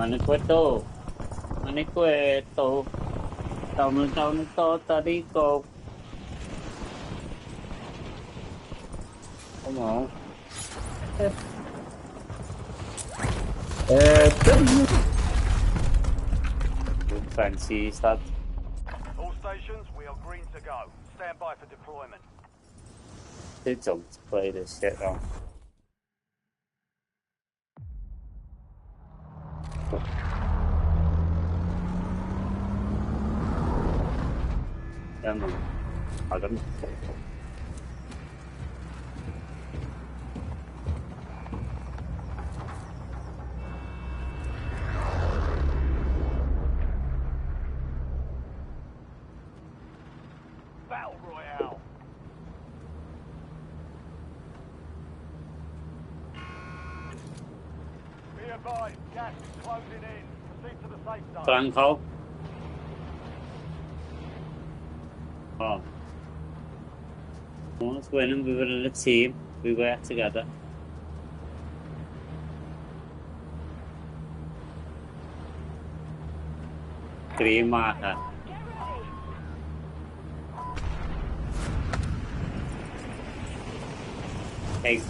Manicueto, Manicueto, down, Tarico. Come on. Good fancy that. All stations, we are green to go. Stand by for deployment. They don't play this shit on. Come on. Adam. Battle Royale. Be advised, gas is closing in. Proceed to the safe zone. Franco. Oh. Let's win and we were in a team. We worked together. Green marker. Hey.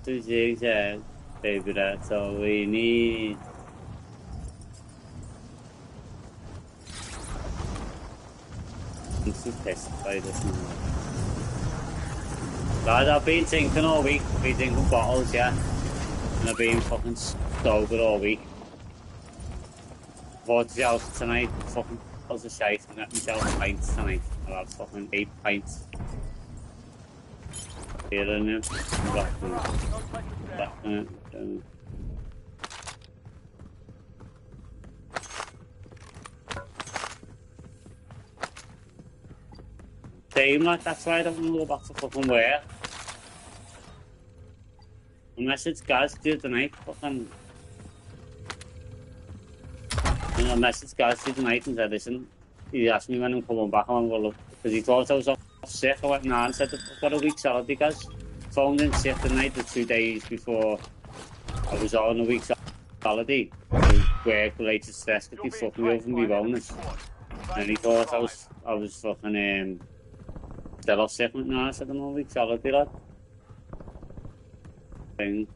This is baby, that's all we need. I'm so pissed by this now. Lad, I've been drinking all week. I've been drinking bottles, yeah. And I've been fucking sober all week. Bought the house tonight, fucking bottles of shite, and got myself pints tonight. I'll have fucking 8 pints. Here and there. Same, like, that's why I don't want to go back to fucking work. Unless it's Gaz due tonight, fucking. Unless it's Gaz due tonight and said, listen, he asked me when I'm coming back, I'm going to look. Because he thought I was off sick. I went, nah, and said, I've got a week's holiday, Gaz. Phoned in sick the night, the 2 days before I was on a week's holiday. Work-related stress, because he fucked me over my bonus. And he thought I was fucking, still off sick. I went, nah, I said, I'm on a week's holiday, lad. Thing.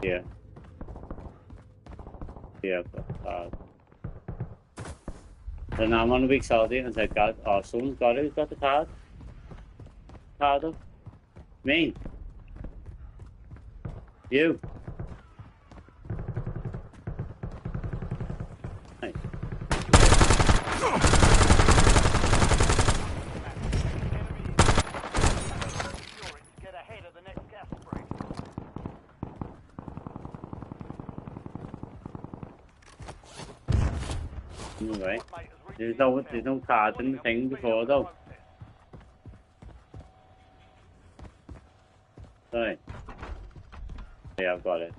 Yeah. Yeah, but then I'm on a week's holiday and I said, God, oh, someone's got it, who's got the card? Card up? Me? You? Hey. Anyway, there's no card in the thing before though. Right. Yeah, I've got it.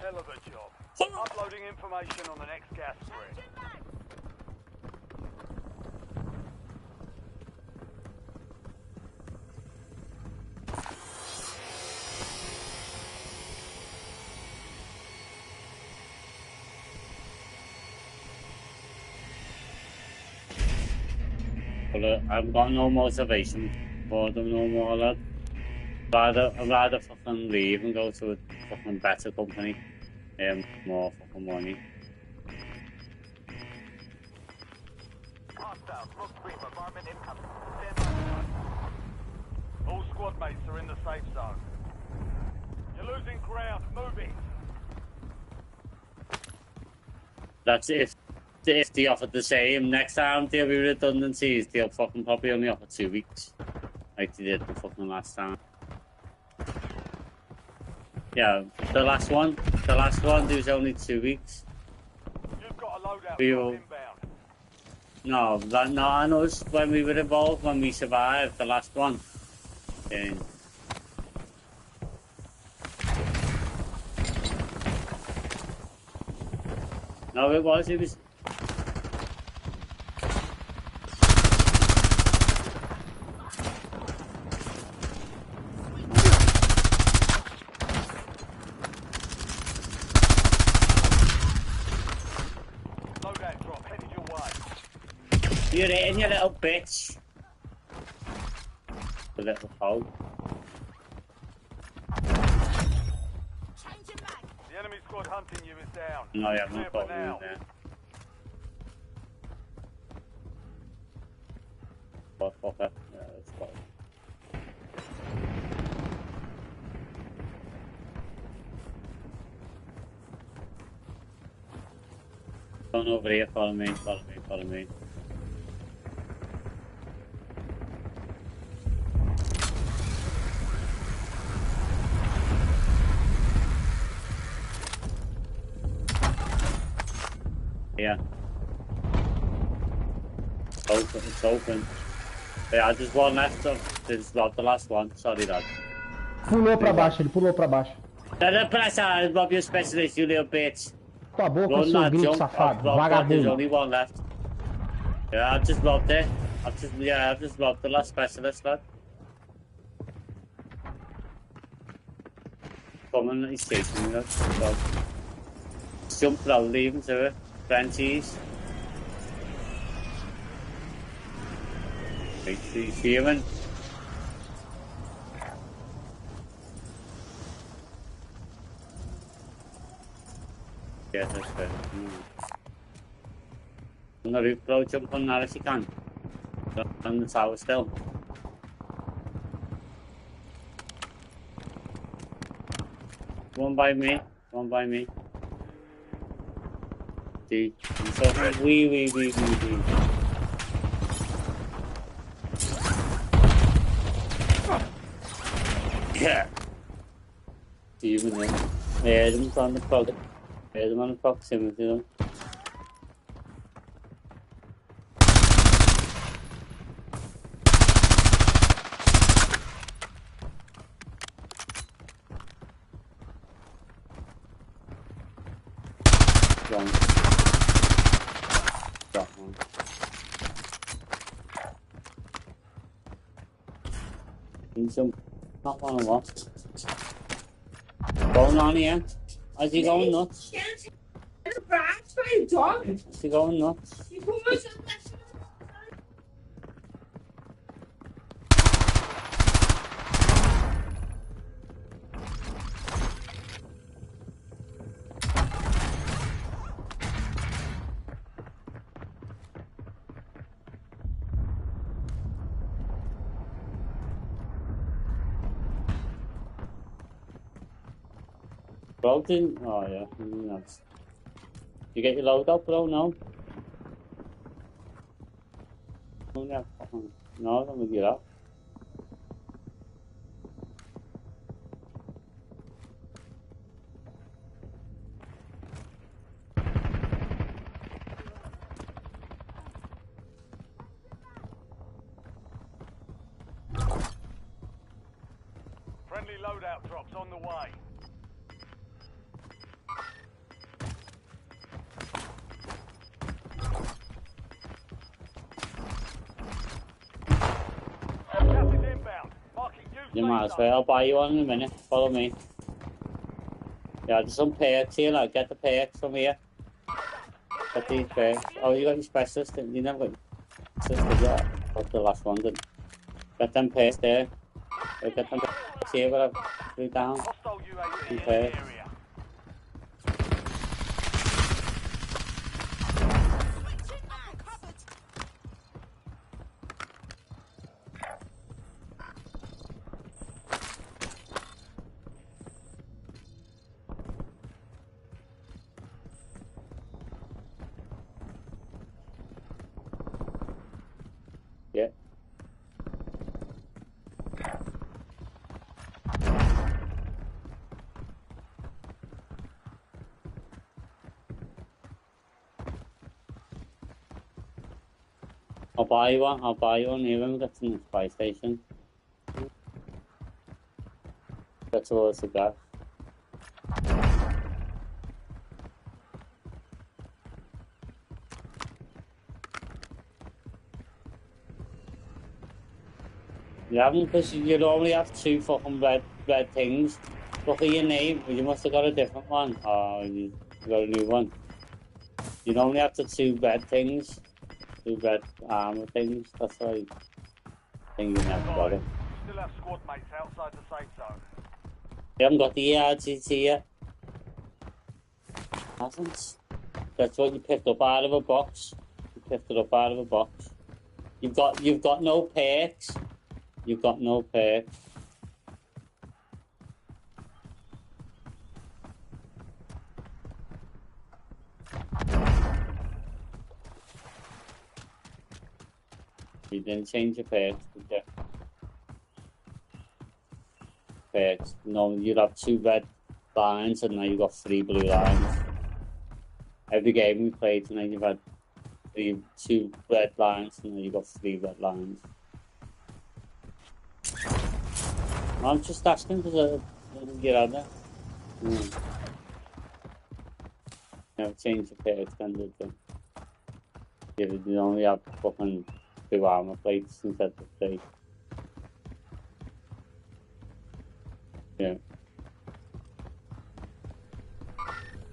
Hell of a job. Uploading information on the next gas spread. Well, I've got no motivation for them no more, lad. I'd rather fucking leave and go to a fucking better company. More fucking money. All squad mates are in the safe zone. You're losing ground. Move it. That's if they offered the same. Next time there'll be redundancies, they'll fucking probably only offer 2 weeks. Like they did the fucking last time. Yeah, the last one, there was only 2 weeks. You've got a loadout inbound. No, not on us when we were involved, when we survived the last one. And no, it was. Loadout drop headed your way. You're in, you little bitch. The little hoe. The enemy squad hunting you is down. No, yeah, Clear no for problem now. there. Fuck it. Yeah, let's go. Come over here, follow me. Yeah. It's open. Yeah, just one left. This is not the last one. Sorry, Dad. Pulou pra baixo, ele pulou pra baixo. Don't press on, Bob, your specialist, you little bitch. Tua boca, Run, seu lad, grito jump. safado, I've robbed that. There's vagabundo. only one left. Yeah, I've just robbed it. I've just robbed the last specialist, lad. Come on, he's chasing me, lad. So, jump down, leave him to it. Frenchies. Wait, he's hearing. Yeah, that's fair. On the roof, bro, jump on that if you can. On the tower still. One by me. See, I'm talking wee. Yeah. See you in there. Yeah, them on the fog. Yeah, them on the proximity, you know. Wrong. Got one. Need some. Not one of what? Going on here? Is he going nuts? Is he going nuts? Bro didn't. Oh yeah, nuts. You get your load up, bro? No. No, let me get up. Friendly loadout drops on the way. Gas is inbound. Marking you You might as safe well. I'll buy you one in a minute. Follow me. Yeah, there's some perks here. Like, get the perks from here. Get these perks. Oh, you got your specialist, didn't you? Never got your specialist, did you? That's the last one, didn't you? Get them perks there. Get them perks here, whatever. Three down. Hostile UAV in the Okay. area. Yeah. I'll buy you one here when we get to the spy station. towards the guy. You haven't, because you only have 2 fucking red things. Look at your name, you must have got a different one. Oh, you got a new one. You only have the 2 red things. 2 red armor things, that's why I think you never got it. Still have squad mates outside the safe zone. You haven't got the ERGT yet? Hasn't. That's what you picked up out of a box. You picked it up out of a box. You've got no perks. You've got no perks. You didn't change your perks, did you? Perks. No, you'd have 2 red lines and now you've got 3 blue lines. Every game we played tonight, you've had 2 red lines and now you've got 3 red lines. I'm just asking because I didn't get out there. Never changed the perks then, did you? You only have fucking 2 armor plates instead of 3. Yeah.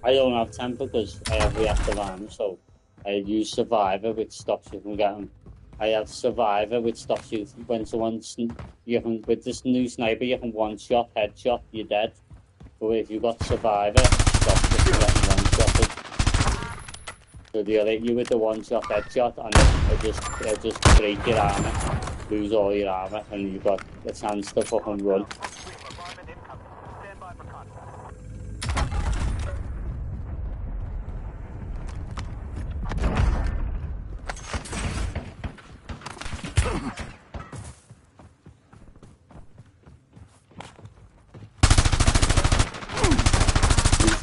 I don't have temper because I have reactive armor, so I use survivor, which stops you from getting. I have survivor, which stops you when someone's. You can, with this new sniper, you can one-shot, headshot, you're dead. But if you've got survivor, it stops you from getting one-shotted. So they'll hit you with the one-shot headshot, and it'll just break your armor, lose all your armor, and you've got a chance to fucking run.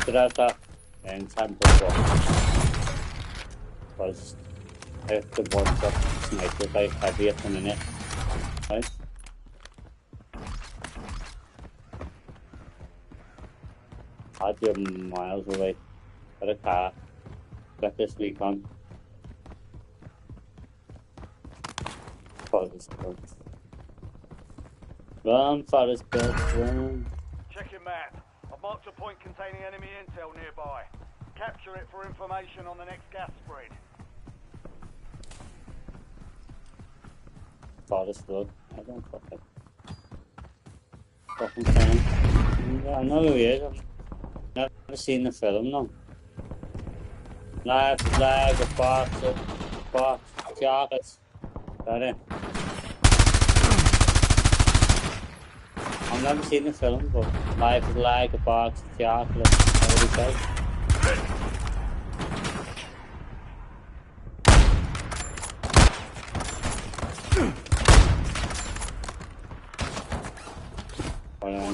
Strata and tempo because if the ones up sniper by heavy at the minute, right? I'd be miles away. Got a car. Got this recon. Forest built. Run, Forest built, run. Check your map. I've marked a point containing enemy intel nearby. Capture it for information on the next gas spread. Forest Road. I don't fucking fan. Yeah, I know who he is. I've never seen the film, no. Live, a box, chocolates. Got it. I've never seen the film, but life is like a box of chocolate. What do you say?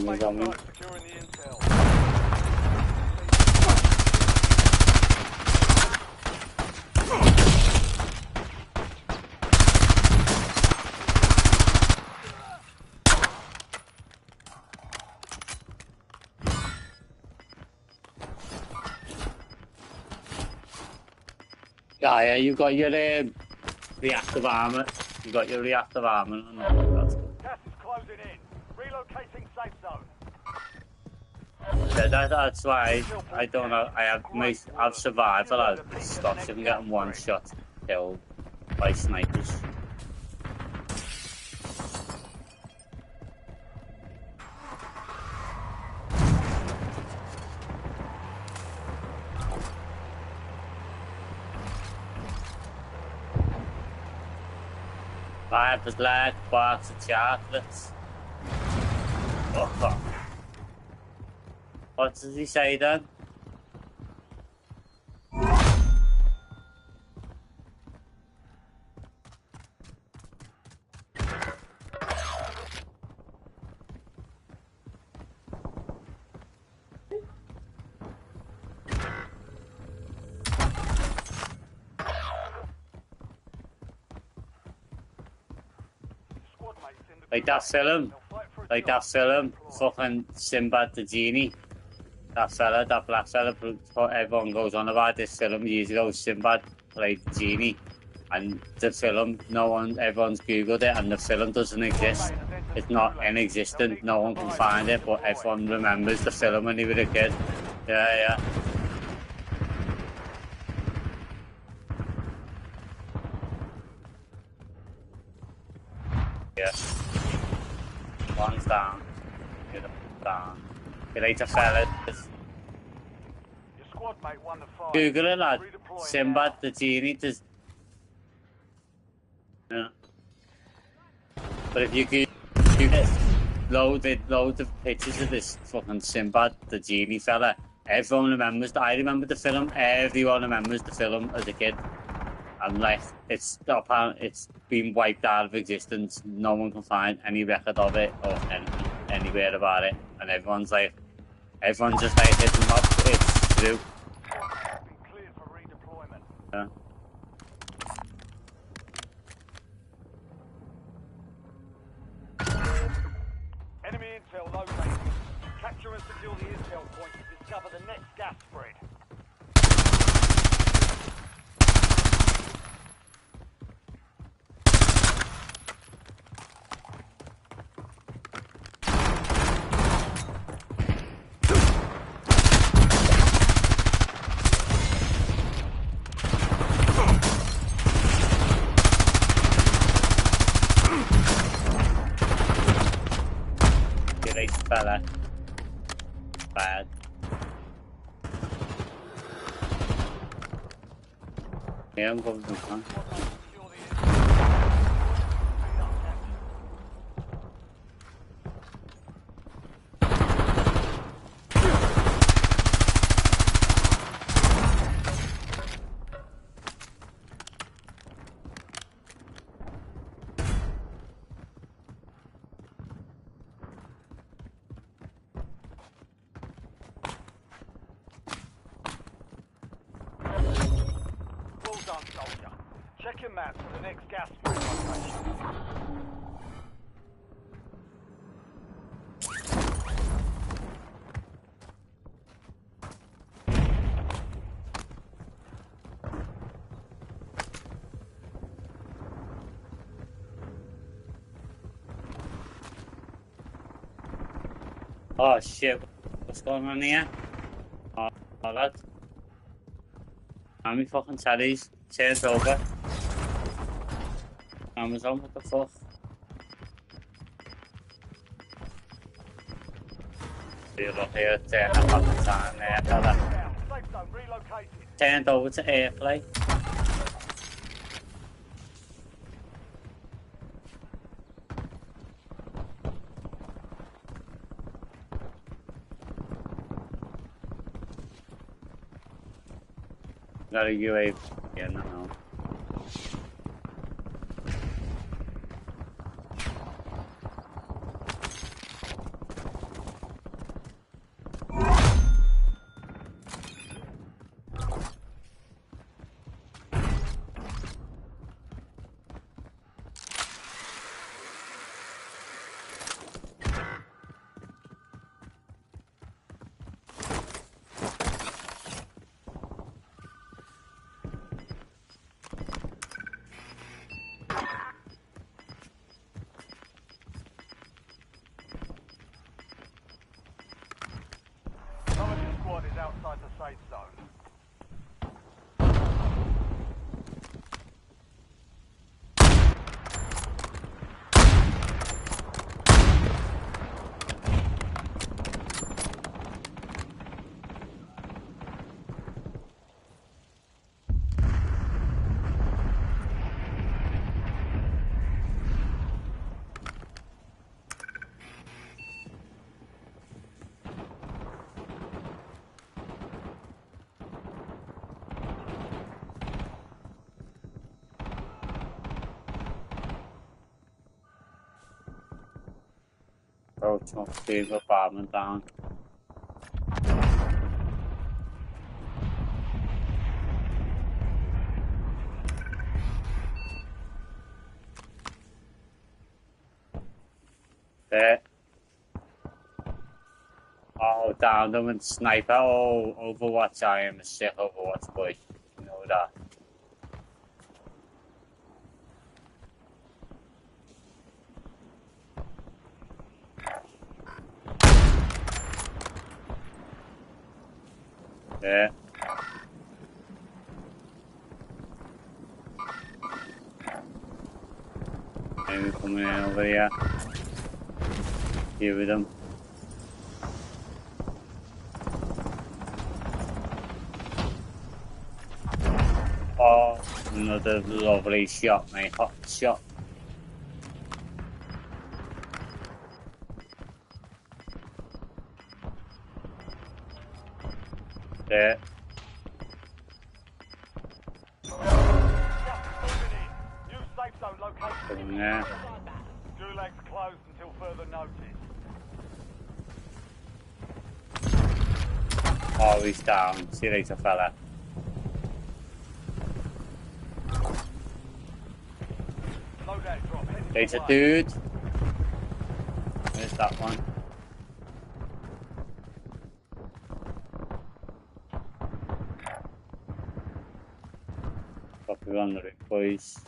Securing the intel. Yeah, you got your reactive armor. You got your reactive armor. Gas is closing in. Relocating safe zone. Yeah, that's why I don't know. I've survived a lot of stuff. So I'm getting one shot killed by snipers. I have the black box of chocolates. Oh. What does he say then? Like that film. Like that film, fucking Sinbad the Genie. That fella, that black fella, everyone goes on about this film years ago. Sinbad played the genie, and the film, everyone's googled it, and the film doesn't exist. It's not inexistent. No one can find it, but everyone remembers the film when they were a kid. Yeah. Yeah. One's down. Get up, down. Get later, fellas. Your squad mate won the fight. Google it, lad. Redeploying Sinbad now. the Genie. Yeah. But if you Google it, loads of pictures of this fucking Sinbad the Genie fella. Everyone remembers. I remember the film. Everyone remembers the film as a kid. And like, it's been wiped out of existence. No one can find any record of it or anywhere about it. And everyone's just like, it's true. Been cleared for redeployment. Yeah. Enemy intel located. Capture and secure the intel point to discover the next gas spread. Great fella. Bad. Yeah, I'm going to Secure the intel. Well done, soldier. Check your maps for the next gas spread location. Oh shit, what's going on here? Oh lad. How many fucking tellies? Turned over. Amazon, what the fuck? You look here, turn up on the time there, fella. Down. Safe zone relocated. Turned over to airplay. Got a UAV. Yeah, no. Some of your squad is outside the safe zone. Oh, top save apartment down. There. down them and sniper. Oh, Overwatch, I am a sick Overwatch boy. You know that. Yeah. Maybe coming in over here. Here with them. Oh, another lovely shot, mate. Hot shot. There. New safe zone location. Coming there. Gulag's closed until further notice. Oh, he's down. See you later, fella. Loadout drop. heading Later, your way. dude. Where's that one? Copy on the right, boys.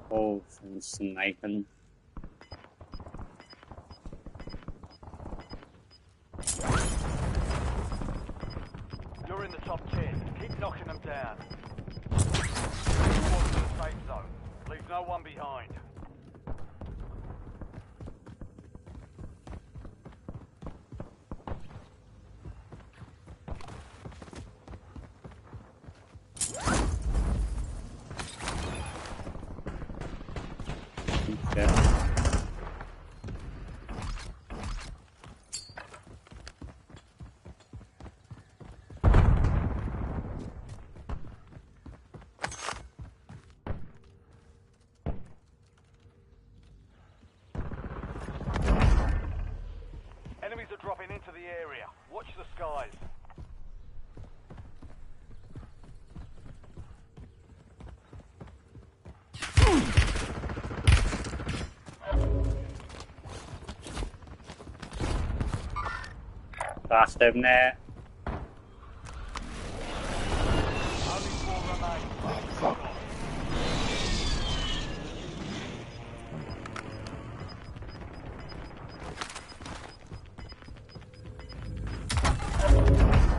Oh, some sniping. You're in the top 10. Keep knocking them down. Towards the safe zone. Leave no one behind. Yeah. Enemies are dropping into the area. Watch the skies. Last him there. Only 4 remain.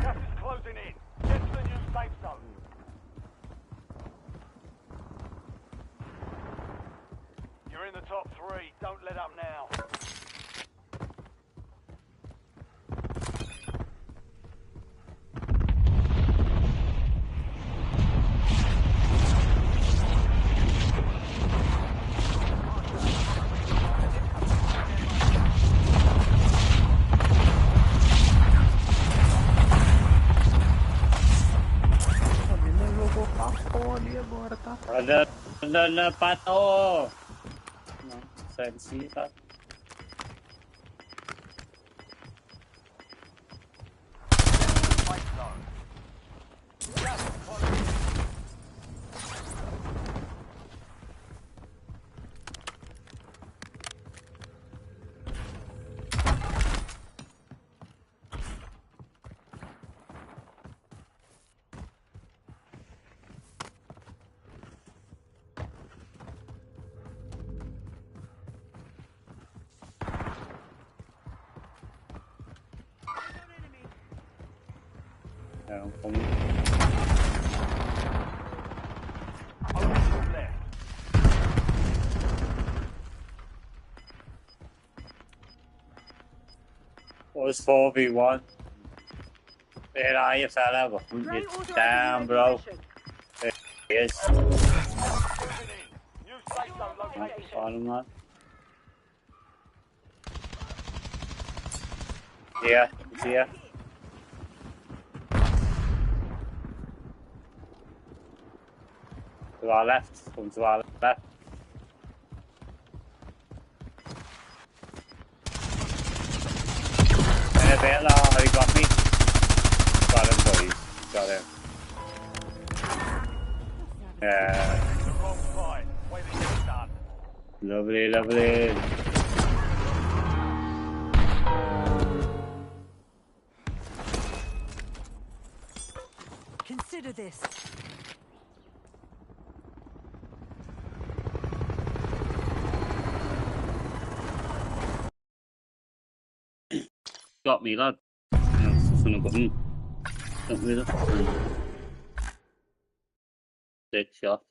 Gas is closing in. Get to the new safe zone. You're in the top 3. Don't let up now. Ada pato. No, sensi tak. Safe zone. Gas is closing in. Yeah, come. Only 2 left. Was 4v1. Where are you, fella? We're hunting you down, bro. There he is. Closing in. New safe zone location. On him, man. Yeah, he's here. To our left. Come to our left. Bella, have you got me? Got him, boys. Got him. Yeah. The wrong fight. Way to get it done. Lovely, lovely. Consider this. Got me, lad. That's a button. Got me the fucking dick shot.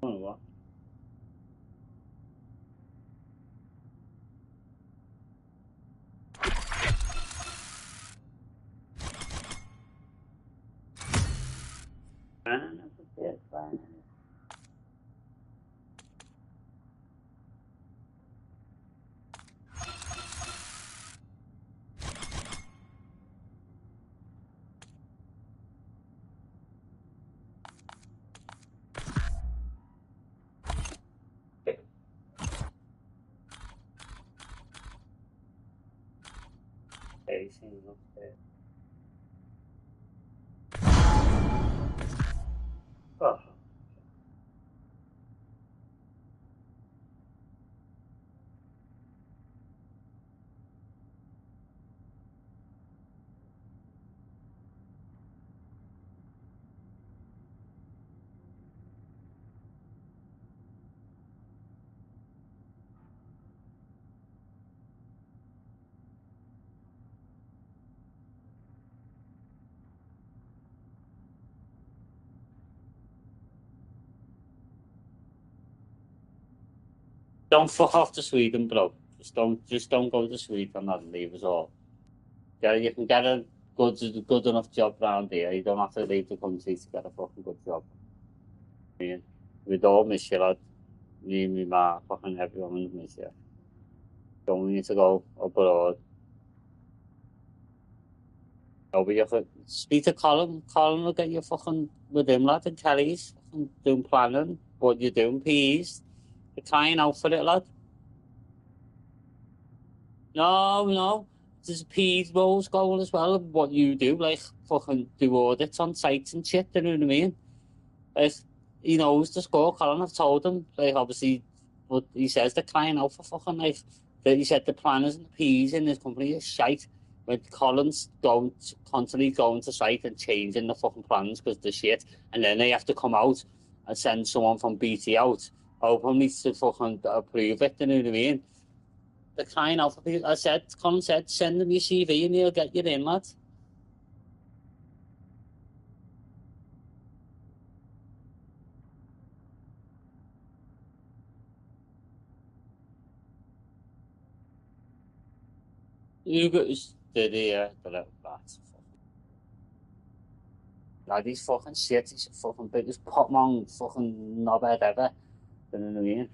Oh, what? Fine. Facing upstairs. Oh. Don't fuck off to Sweden, bro. Just don't go to Sweden and leave us all. Yeah, you can get a good enough job around here. You don't have to leave the country to get a fucking good job. I mean, we'd all miss you, lad. Me, ma, fucking everyone would miss you. Don't need to go abroad. Oh, but you could speak to Colin. Colin will get you fucking with him, lad, and Kelly's fucking doing planning. What you're doing, peas. You're trying out for it, lad. No. There's peas rolls going as well. What you do, like fucking do audits on sites and shit. You know what I mean? Like he knows the score. Colin, I've told him. Like obviously, but he says they're crying out for fucking like. He said the planners and the peas in his company is shite. When Colin's constantly going to site and changing the fucking plans because they're shit, and then they have to come out and send someone from BT out openly to fucking approve it. You know what I mean? The crying out for people. Colin said, send them your CV and he'll get you in, lad. You got the little bat. Lad, he's fucking shit. He's the fucking biggest potmong fucking knobhead ever. You know what I mean?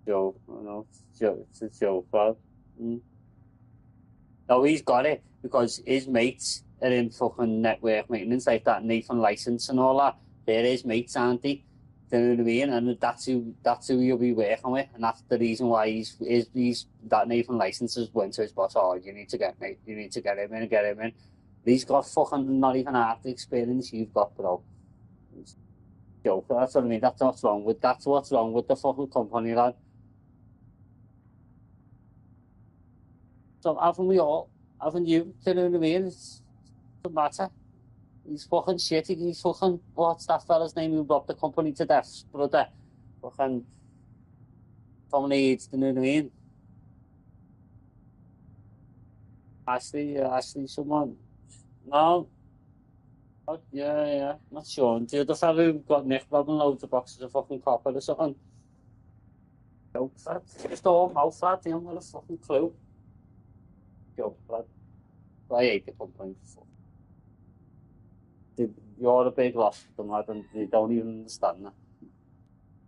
Joe, you know, it's a joke, lad. No, he's got it because his mates are in fucking network maintenance like that Nathan license and all that. They're his mates, aren't they? Do you know what I mean? And that's who you'll be working with, and that's the reason why he's that Nathan licenses went to his boss. Oh, you need to get him in, get him in. He's got fucking not even half the experience you've got, bro. It's a joke. That's what I mean. That's what's wrong with the fucking company, lad. So haven't you? Do you know what I mean? It doesn't matter. He's fucking shitty. He's fucking, what's that fella's name who robbed the company to death, brother? Fucking Tom Leeds, do you know what I mean? Ashley, someone. No, yeah, not Sean. The other fella who got nicked robbing loads of boxes of fucking copper or something. Joke, lad. Just all mouth, lad. They haven't got a fucking clue. Joke, lad. I hate the company. You're a big loss to them, lad, and they don't even understand that.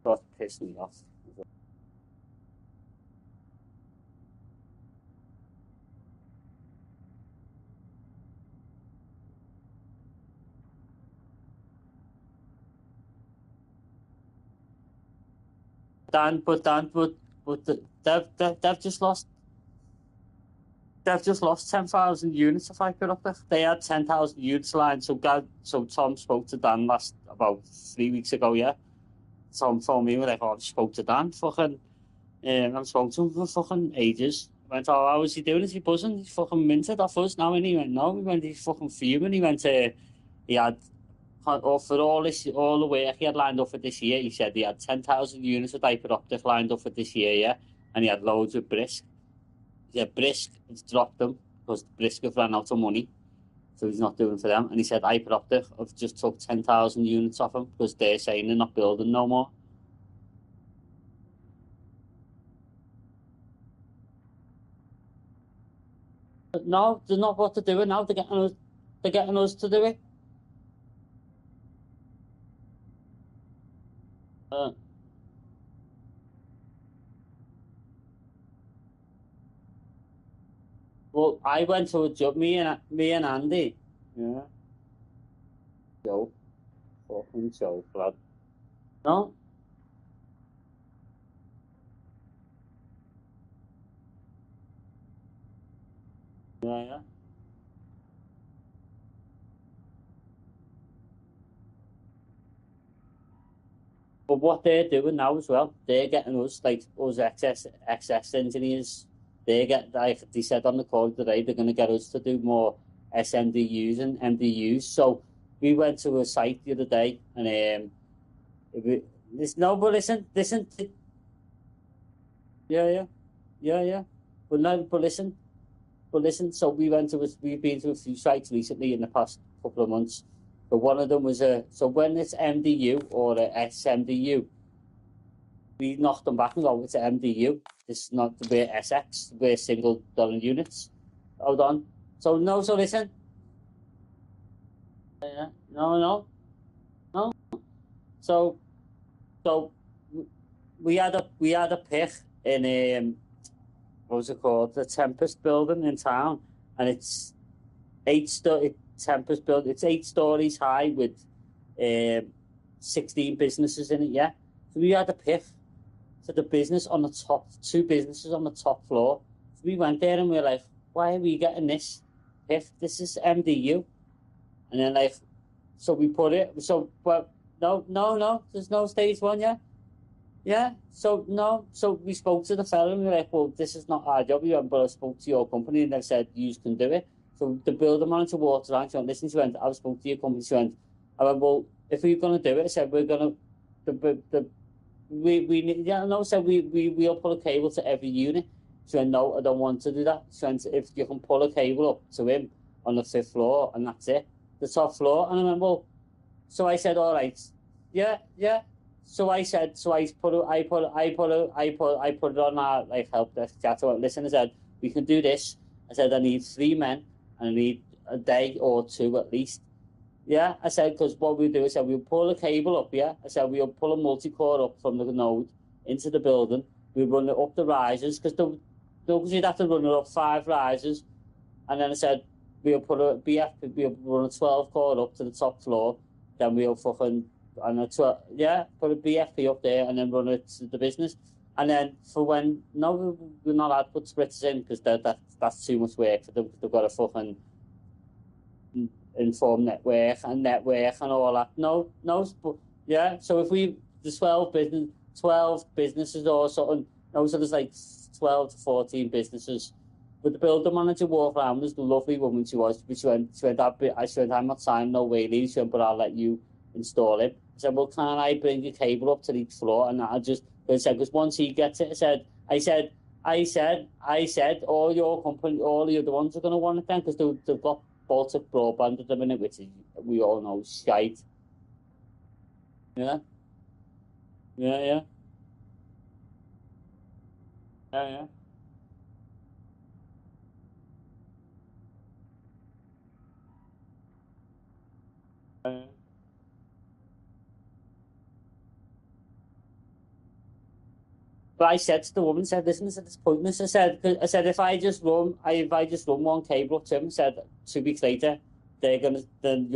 That pissed me off. they've just lost. They've just lost 10,000 units of fibre optic. They had 10,000 units lined. So Tom spoke to Dan about 3 weeks ago. Yeah, Tom phoned me like, "Oh, I spoke to Dan. Fucking, I'm spoken to him for fucking ages." I went, "Oh, how is he doing? Is he buzzing? He's fucking minted off us now." And he went, "No." He went, "He's fucking fuming." He went, "He had for all the work he had lined up for this year." He said he had 10,000 units of fibre optic lined up for this year. Yeah, and he had loads of Brisk. Yeah, Brisk has dropped them because Brisk have ran out of money, so he's not doing for them. And he said Hyperoptic have just took 10,000 units off him because they're saying they're not building no more. But no, they're not what they're doing now. They're getting us to do it. Well, I went to a job, me and Andy. Yeah. Joe. Fucking Joe, lad. No? Yeah. But what they're doing now as well, they're getting us, like, us excess engineers. They said on the call today, they're going to get us to do more SMDUs and MDUs. So we went to a site the other day, and but listen. Yeah. But no, but listen. So we've been to a few sites recently in the past couple of months. But one of them was so when it's MDU or a SMDU, we knocked them back and go, it's an MDU. This is not the way SX, we're single dollar units. Hold on. So listen. Yeah, no. So we had a pick in what was it called? The Tempest building in town, and it's Tempest building. It's 8 stories high with 16 businesses in it. Yeah, so we had a pick to the business on the top, 2 businesses on the top floor. So we went there and we were like, why are we getting this pick? This is MDU. And then like, so we put it. So but no. There's no stage 1. Yeah. So no. So we spoke to the fellow and we were like, well, this is not our job. But I spoke to your company and they said you can do it. So the builder manager walked around. She went, listen. She went, I spoke to your company. She went, I went, well, if we're gonna do it, I said we're gonna we'll pull a cable to every unit. She went, no, I don't want to do that. She went, if you can pull a cable up to him on the 5th floor and that's it, the top floor. And I went, well, so I said, all right, yeah. So I said, I put it on our like help desk chat. I went, listen, I said, we can do this. I said, I need 3 men and I need a day or 2 at least. Yeah, I said, because what we'll do, I said, we'll pull a cable up, yeah? I said, we'll pull a multi-core up from the node into the building. We'll run it up the risers, because you'd have to run it up 5 risers. And then I said, we'll put a BFP, we'll run a 12-core up to the top floor. Then we'll fucking, put a BFP up there and then run it to the business. And then for when, no, we're not allowed to put splitters in, because that's too much work for them. They've got a fucking inform network and all that. No, yeah. So if there's 12 businesses or something, no, so there's like 12 to 14 businesses. But the builder manager walked around, was the lovely woman she was, but she went, I'm not signing no waiting. She went, but I'll let you install it. I said, well, can I bring a cable up to each floor? And I just, I said, because once he gets it, I said, all your company, all the other ones are going to want it then, because they've got Baltic broadband at the minute, which is, we all know, shite. Yeah. But I said to the woman, listen, it's pointless. I said, if I just run one cable up to him, said 2 weeks later, then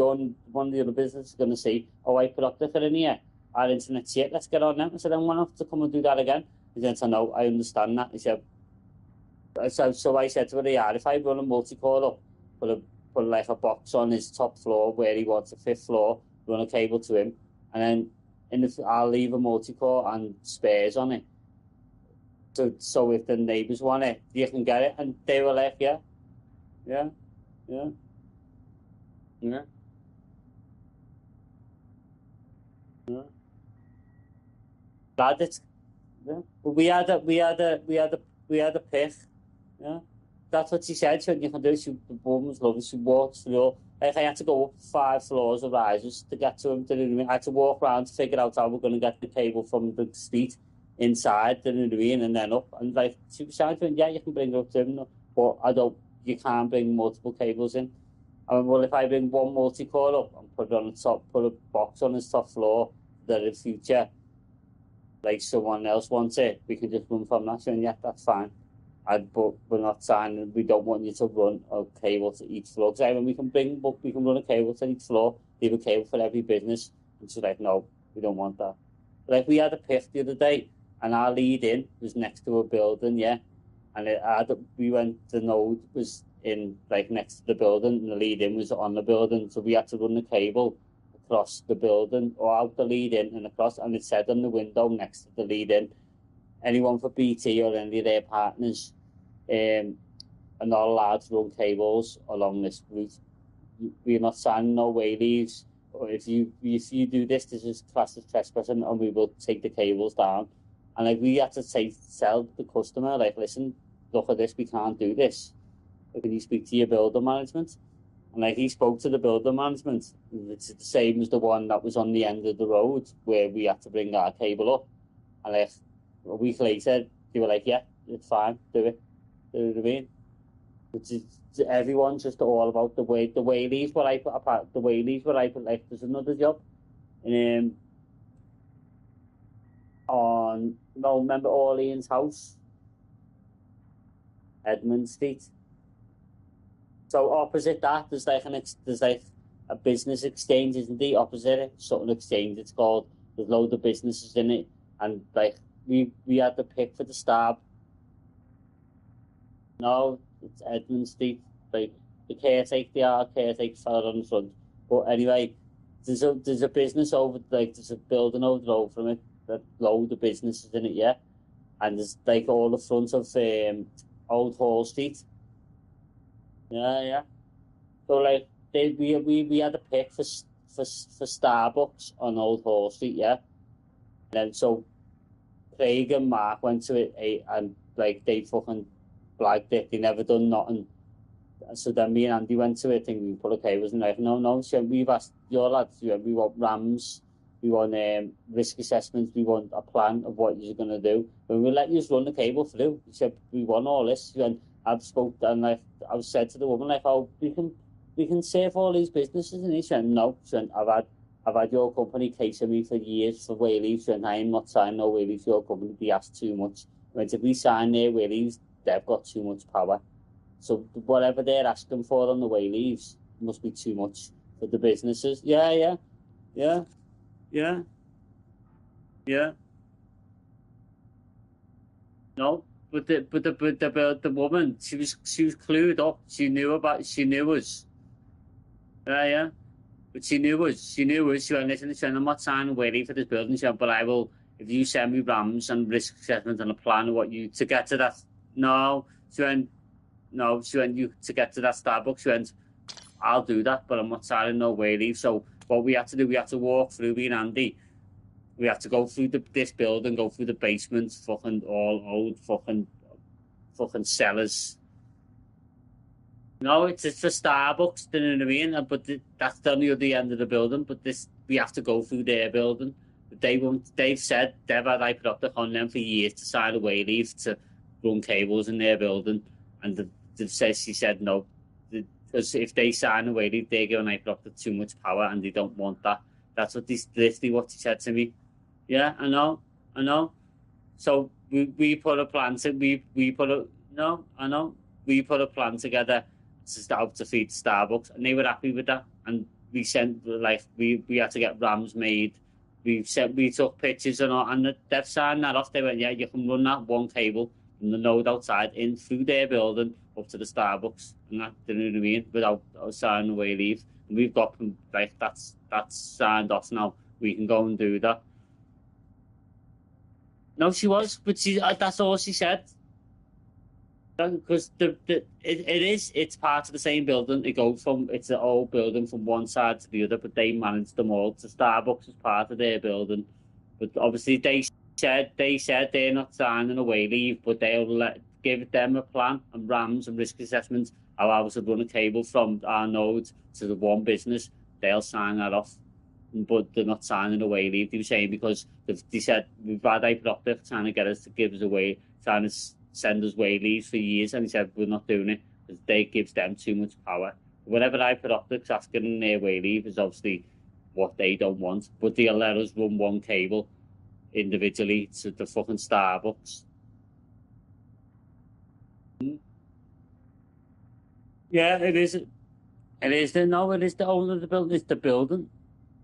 one of the other businesses is gonna see, oh, I put up the in here. our internet shit, let's get on them. I said, I'm going to have to come and do that again. He said, no, I understand that. He said, so I said to her, yeah, if I run a multi-core up, put like a box on his top floor where he wants a 5th floor, run a cable to him, and then I'll leave a multi-core and spares on it. So if the neighbours want it, you can get it. And they were like, yeah. Glad it's, yeah. But we had a pick. Yeah. That's what she said. She said, you can do it. The woman was lovely. She walked through. Like, I had to go up 5 floors of rises to get to him. I had to walk around to figure out how we're going to get the cable from the street inside, and then up. And like, she was saying, yeah, you can bring it up to him, but you can't bring multiple cables in. I mean, well, if I bring one multi-core up and put it on the top, put a box on his top floor, that in future, like someone else wants it, we can just run from that. So, yeah, that's fine. But we're not signing. We don't want you to run a cable to each floor. Because I mean, we can run a cable to each floor, leave a cable for every business. And she's like, no, we don't want that. Like, we had a piff the other day, and our lead in was next to a building, yeah. And the node was in, like, next to the building, and the lead in was on the building. So we had to run the cable across the building, or out the lead in and across. And it said on the window next to the lead in, anyone for BT or any of their partners are not allowed to run cables along this route. We're not signing no wayleaves. Or if you do this is classed as trespassing, and we will take the cables down. And like, we had to tell the customer, like, listen, look at this, we can't do this. Can you speak to your builder management? And like, he spoke to the builder management. It's the same as the one that was on the end of the road where we had to bring our cable up. And like, a week later, they were like, yeah, it's fine, do it. You know what I mean? Everyone's just all about the wayleaves where I put apart, the wayleaves where I put, like, there's another job. Remember Orleans House? Edmund Street. So opposite that, there's like a business exchange, isn't it? Opposite it, Sutton Exchange, it's called. There's loads of businesses in it, and like, we had the pick for the stab. No, it's Edmund Street. Like, the caretaker fella on the front. But anyway, there's a business over, like, there's a building over the road from it, that load of businesses in it, yeah. And there's like all the front of Old Hall Street. Yeah. So like, we had a pick for Starbucks on Old Hall Street, yeah. And then so Craig and Mark went to it, and like, they fucking blagged it. They never done nothing. So then me and Andy went to it, thinking we put a cables, and like, no. So we've asked your lads, we want RAMs, we want risk assessments, we want a plan of what you're going to do. When we let you just run the cable through, he said, we want all this. And I've spoke, and like, I've said to the woman, like, oh, we can save all these businesses. And he said, no. So I've had your company casing me for years for wayleaves, and I am not signing no wayleaves for your company. They ask too much. When if we sign their wayleaves, they've got too much power. So whatever they're asking for on the wayleaves must be too much for the businesses. Yeah. No, but the woman, she was clued up. She knew us. Yeah. But she knew us. She went, listen, I'm not signing waiting for this building. She went, but I will, if you send me RAMs and risk assessment and a plan of what you, to get to that. No, she went, you, to get to that Starbucks, she went, I'll do that, but I'm not signing no wayleave. So what we had to do, we had to walk through, me and Andy. We had to go through this building, go through the basement, fucking all old fucking cellars. No, it's a Starbucks, do you know what I mean? But that's on the other end of the building. But we have to go through their building. They've said they've had hyperoptic on them for years to sign a wayleave to run cables in their building, and she said no, because if they sign a wayleave, they're giving hyperoptic too much power, and they don't want that. That's what literally what she said to me. Yeah, I know. So we put a plan to we put a plan together to feed Starbucks, and they were happy with that. And we sent, like, we had to get RAMs made, we took pictures and they've signed that off. They went, yeah, you can run that one cable from the node outside in through their building up to the Starbucks, and that, you know what I mean, without signing away leave. And we've got like that's signed off now. We can go and do that. No, she was, but that's all she said. Because it's part of the same building. It's an old building from one side to the other, but they manage them all. So Starbucks is part of their building, but obviously they said they're not signing away leave, but they'll give them a plan and RAMs and risk assessments, allow us to run a cable from our node to the one business. They'll sign that off, but they're not signing away leave. They were saying because they said we've had Hyperoptic trying to get us to give us away, trying to send us way leaves for years, and he said we're not doing it because they gives them too much power. Whatever Hyperoptic's asking in their way leave is obviously what they don't want, but they'll let us run one cable individually to the fucking Starbucks. Yeah, it is. It is. No, it is the owner of the building. It's the building.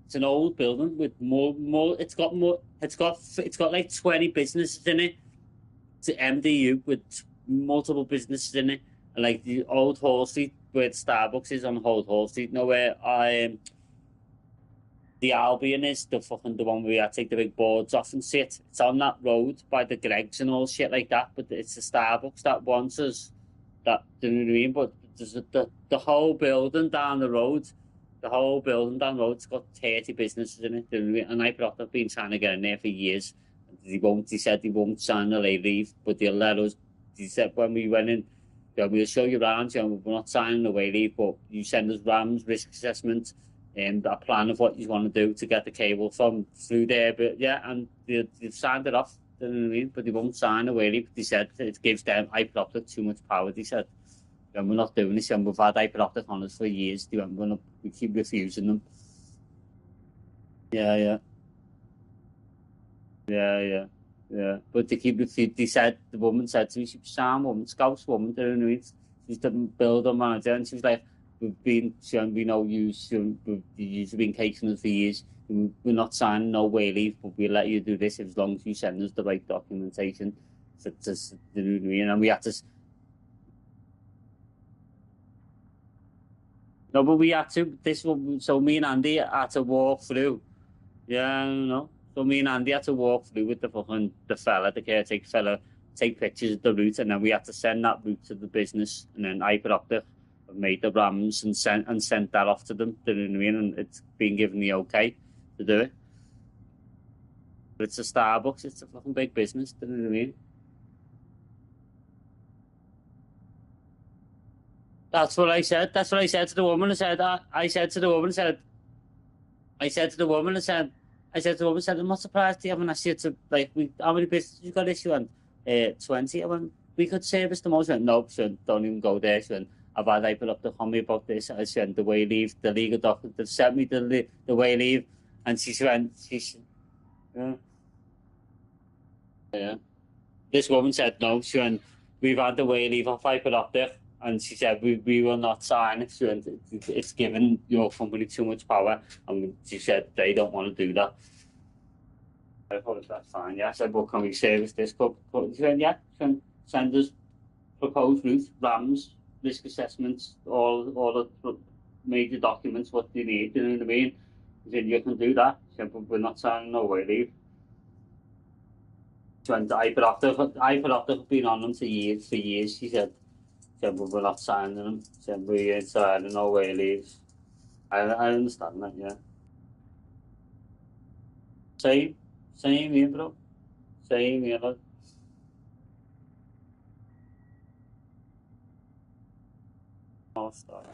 It's an old building with more. It's got more. It's got like 20 businesses in it. It's an MDU with multiple businesses in it, and like the old Hall Street where the Starbucks is on Old Hall Street. You know where the Albion is, the one where I take the big boards off and sit. It's on that road by the Greggs and all shit like that. But it's the Starbucks that wants us. That, do you know what I mean? But there's the whole building down the road. The whole building down the road's got 30 businesses in it. Do you know what I mean? And I've been trying to get in there for years. He said he won't sign the leave, but they'll let us. He said when we went in, we'll show you around, we're not signing the way leave, but you send us RAMs, risk assessment, and a plan of what you want to do to get the cable from through there. But yeah, and they've signed it off, you know what I mean? But they won't sign the way leave. They said it gives them Hyperoptic too much power. They said, and we're not doing this, and we've had Hyperoptic on us for years. They went, we keep refusing them. Yeah. But they said, the woman said to me, she was a Sam woman, Scouse woman, you know, she's the builder manager, and she was like, we know you've been caking us for years. We're not signing no way leave, but we'll let you do this as long as you send us the right documentation. You know what I mean? And we had to. No, but we had to. So me and Andy had to walk through. Yeah, no. So me and Andy had to walk through with the caretaker fella, take pictures of the route, and then we had to send that route to the business, and then Hyperoptic made the RAMs and sent that off to them. Do you know what I mean? And it's been given the okay to do it. But it's a Starbucks. It's a fucking big business. Do you know what I mean? That's what I said. That's what I said to the woman. I said to the woman, I'm not surprised you haven't asked you to, like, how many businesses you got issue on? 20. I went, we could service them all. She went, no, son, don't even go there. She went, I've had Hyperoptic on me about this. I said, the way leave, the legal document, they've sent me the way leave. And she went, yeah. This woman said, no, she went, we've had the way leave off Hyperoptic. And she said, we will not sign it. She went, it's given your company too much power. And she said, they don't want to do that. I thought, that's fine. Yeah, I said, well, can we service this? But she went, yeah, can send us proposed route, RAMs, risk assessments, all the major documents, what they need, you know what I mean? She said, you can do that. She said, but we're not signing no way leave. She went, Hyperoptic have been on them for years, she said. But we're not signing them. So we ain't signing no way leaves. I understand that, yeah. Same here, bro. Same here, look. No, stop.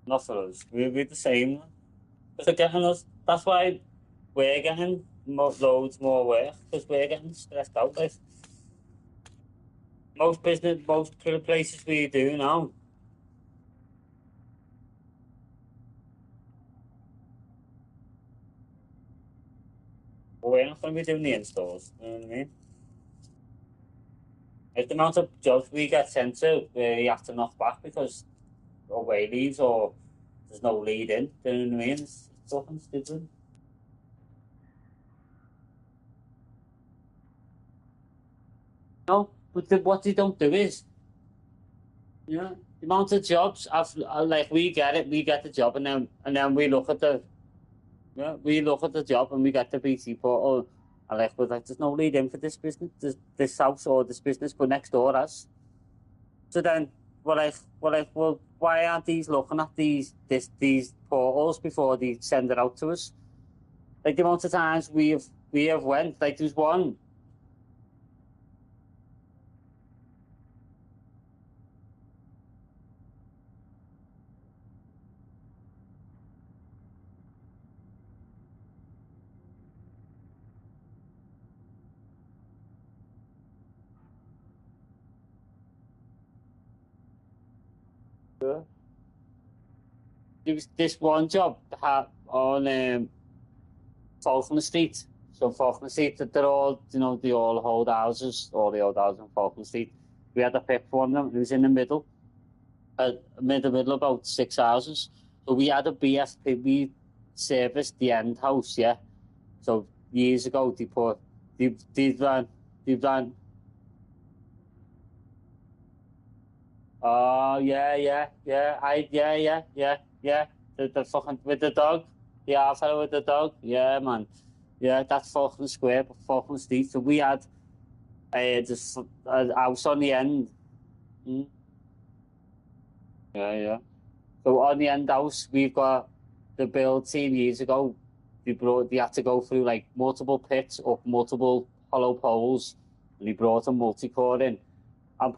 Not for us. We're the same. But they're getting us. That's why we're getting loads more work, because we're getting stressed out. Like. Most places we do now. But we're not going to be doing the installs, you know what I mean? If the amount of jobs we get sent to, we have to knock back because away leaves or there's no lead in, do you know what I mean? It's fucking stupid. No, but what they don't do is, the amount of jobs, like we get the job, and then we look at the job and we get the BT portal, and like we're like, there's no lead in for this business, this house or this business, but next door has. So then well, why aren't these looking at these portals before they send it out to us? Like the amount of times we have went, like there's one. There was this one job on Falkland Street. So Falkland Street, they're all, they all hold houses, all the old houses on Falkland Street. We had a pick for one of them. It was in the middle, middle about 6 houses. So we had a BFP. We serviced the end house, yeah. So years ago, they've done. Oh yeah. The fucking with the dog. Yeah, fellow with the dog. Yeah, man. Yeah, that's Falkland Square, Falkland Street. So we had just a house on the end. Mm. Yeah. So on the end house, we've got the build team years ago. They had to go through like multiple pits up multiple hollow poles, and they brought a multi-core in. And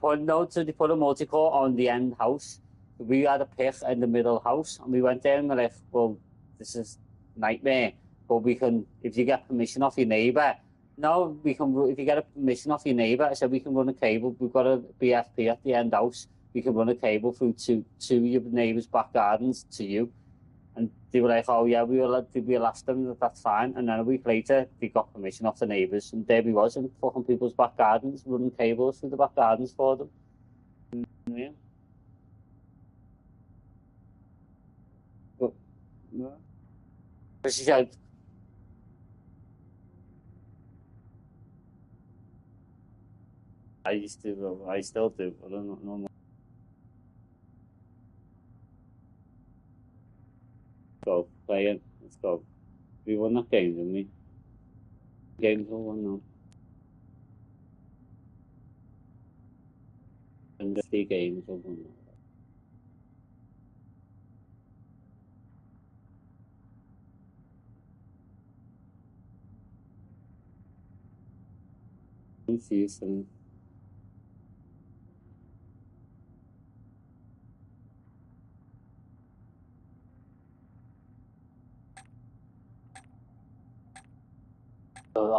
so they put a multi-core on the end house. We had a pick in the middle house, and we went there and we're like, well, this is nightmare. But we can, if you get permission off your neighbour, no, we can. If you get a permission off your neighbour, I said we can run a cable. We've got a BFP at the end house. We can run a cable through to your neighbour's back gardens to you. And they were like, oh yeah, we'll ask them that's fine. And then a week later, they got permission off the neighbours, and there we was in fucking people's back gardens, running cables through the back gardens for them. Yeah. But, yeah. But she said, I still do. I don't know. Go, play it. Let's go. We won that game, didn't we? Games all won now. And the 3 games all won now. See you soon.